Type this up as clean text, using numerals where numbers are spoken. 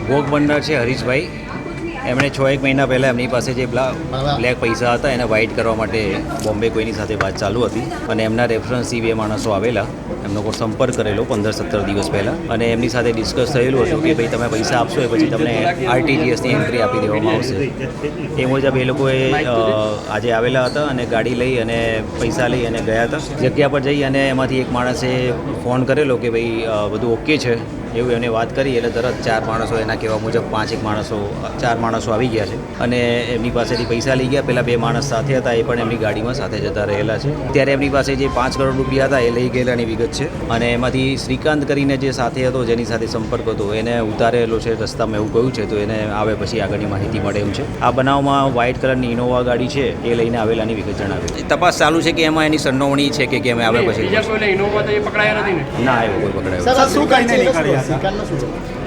ભોગ બનનાર છે હરીશભાઈ. એમણે 6-1 મહિના પહેલાં એમની પાસે જે બ્લેક પૈસા હતા એને વ્હાઇટ કરવા માટે બોમ્બે કોઈની સાથે વાત ચાલુ હતી અને એમના રેફરન્સથી 2 માણસો આવેલા. એમનો કોઈ સંપર્ક કરેલો 15-17 દિવસ પહેલાં અને એમની સાથે ડિસ્કસ થયેલું હતું કે ભાઈ તમે પૈસા આપશો એ પછી તમને RTGSની એન્ટ્રી આપી દેવામાં આવશે. એ મુજબ એ લોકોએ આજે આવેલા હતા અને ગાડી લઈ અને પૈસા લઈ અને ગયા હતા. જગ્યા પર જઈ અને એમાંથી એક માણસે ફોન કરેલો કે ભાઈ બધું ઓકે છે એવું એમને વાત કરી એટલે તરત 4 માણસો એના કહેવા મુજબ 4 માણસો આવી ગયા છે અને એમની પાસેથી પૈસા લઈ ગયા. પહેલાં 2 માણસ સાથે હતા એ પણ એમની ગાડીમાં સાથે જતા રહેલા છે. ત્યારે એમની પાસે જે 5 કરોડ રૂપિયા હતા એ લઈ ગયેલાની વિગત છે અને એમાંથી શ્રીકાંત કરીને જે સાથે હતો જેની સાથે સંપર્ક હતો એને ઉતારેલો છે રસ્તામાં એવું કહ્યું છે. તો એને આવે પછી આગળની માહિતી મળે એમ છે. આ બનાવમાં વ્હાઇટ કલરની ઇનોવા ગાડી છે એ લઈને આવેલાની વિગત જણાવી. તપાસ ચાલુ છે કે એમાં એની સરનામણી છે કે કેમ આવે પછી ઇનોવા તો એ પકડાયા નથી ને? ના, એવું કોઈ પકડાયું. શું કહીને નીકળ્યા હતા?